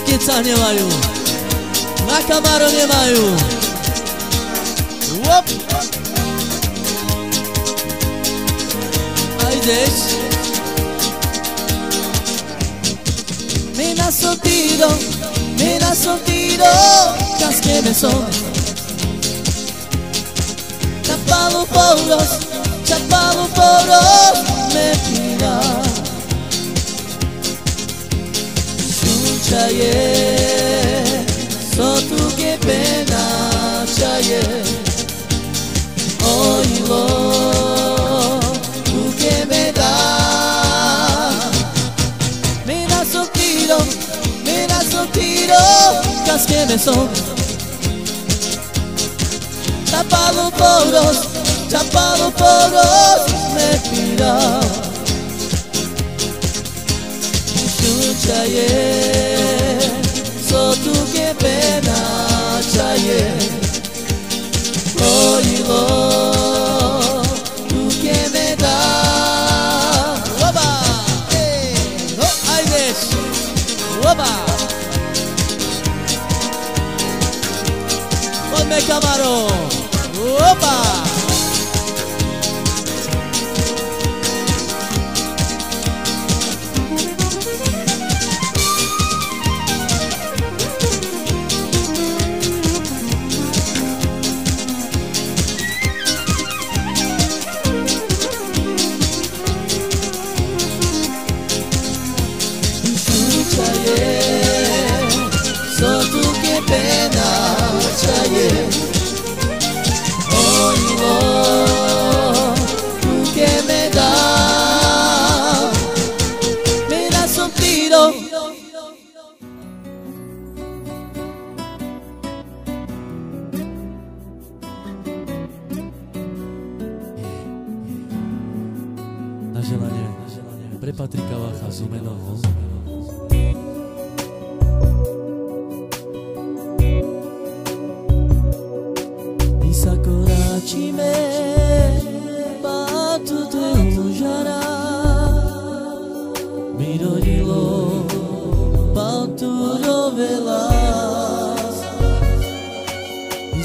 Rodzica nie mają, na Camaro nie mają. Łop. A idziesz? Me la soltiro, casque me son. Chapado poros, me tira. Chaye, so tu que pena, chaye. Oílo, tú que me das. Mira soltiro, casque me son. Chapado poros, me tira. Chaye, so tu que pena, chaye. Oílo, tú que me das. Oba, no hay des. Oba, ponme Camaro. Oba. So tu que pena, chaye. Oílo, tú que me das. Me das un tiro. Na želanie pre Patrika Vacha z Umenoho. Sakurachime batu teu jara Mirodilo Panturo velas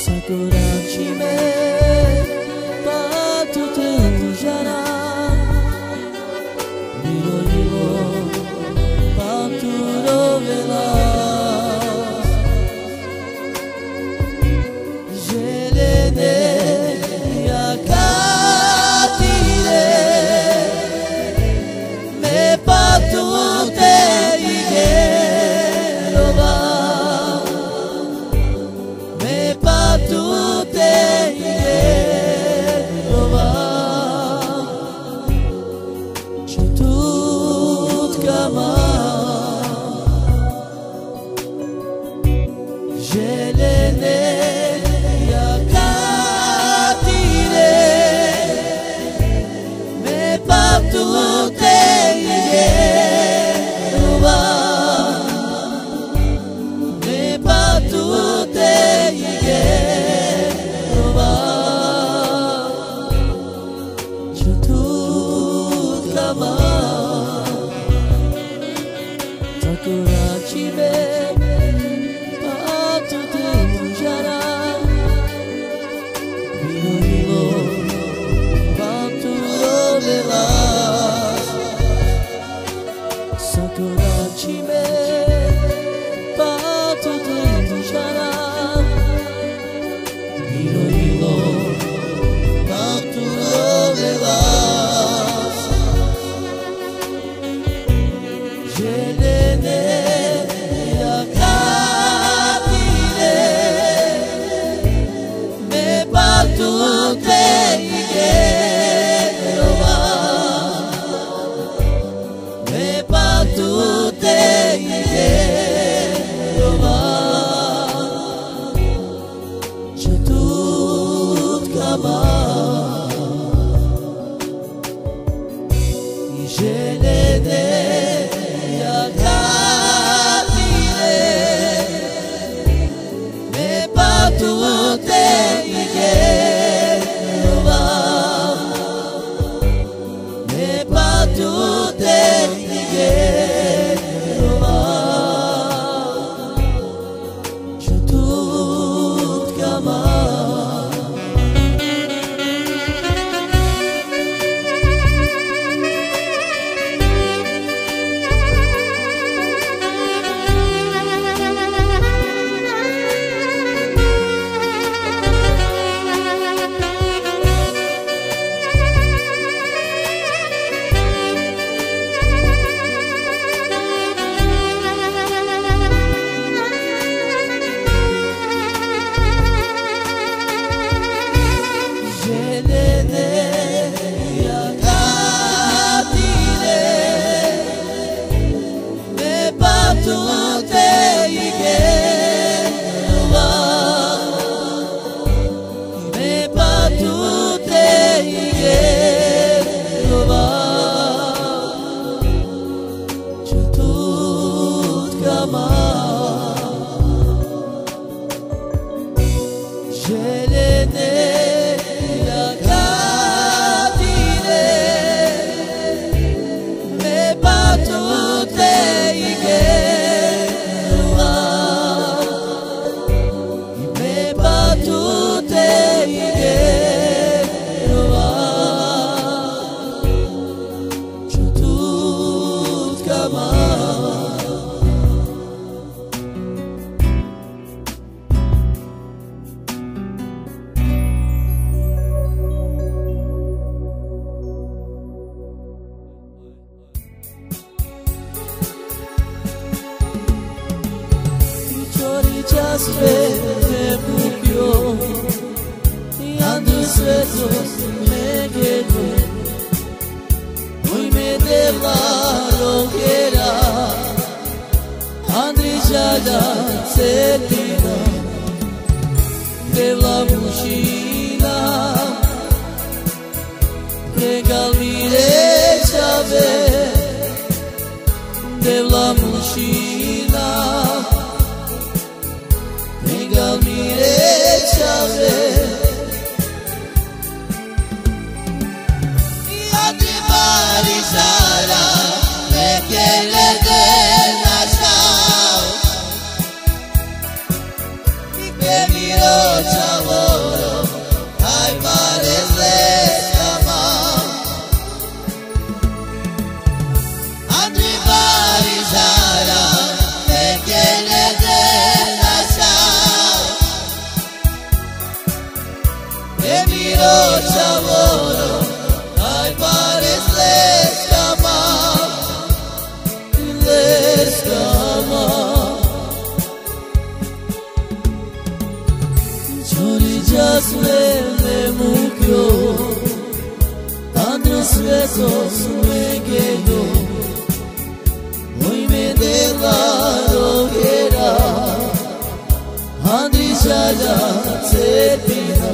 Sakurachime batu teu jara Mirodilo Panturo velas jaspe me bukió y andos besos me quedó. Hoy me devlaron que era Andrijada Cetina Devla Mushina Regalire Chave Devla Mushina Regalire Chave Sara me quiere de Nassau y que miro chavoro ay parece escamar Andri Sara me quiere de Nassau que miro chavoro ay parece jaspe me bukió, tantos besos me quedó. Hoy me devlaron que era Andrijada Cetina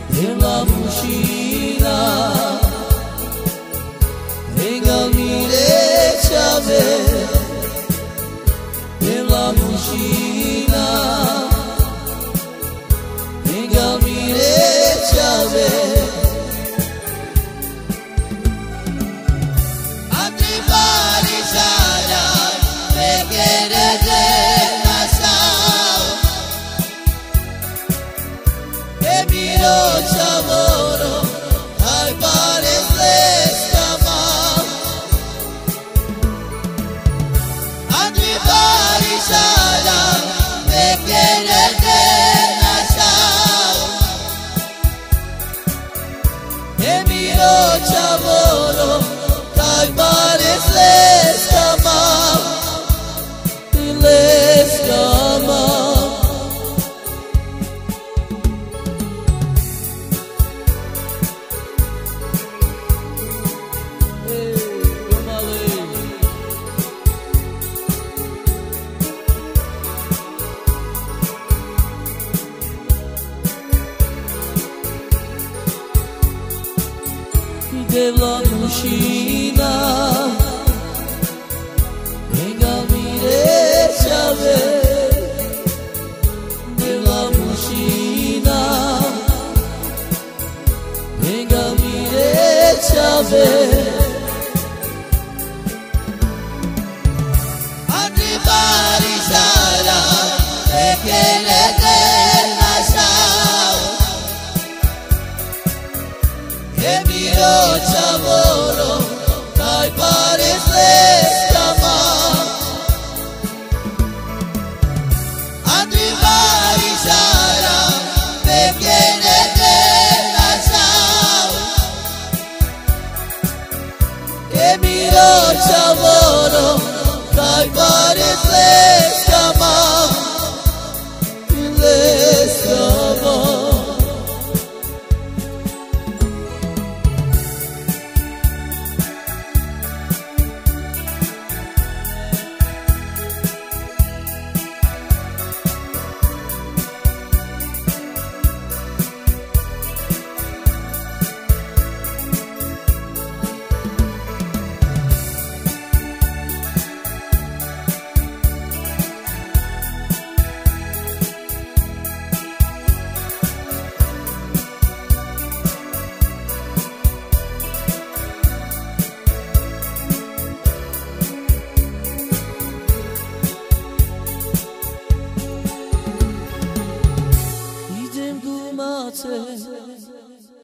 Devla Mushina Regalire Chave Devla Mushina Regalire Chave Antiparizada me quiere de Nassau que miro chavoro ay parece escamar Antiparizada me quiere de chavoro, tai parece escamar, y le escamar. Devla Mushina Regalire Chave Devla Mushina Regalire Chave Antiparizada me quiere de Nassau que miro chavoro ay parece escamar Antiparizada me quiere de Nassau que miro chavoro ay parece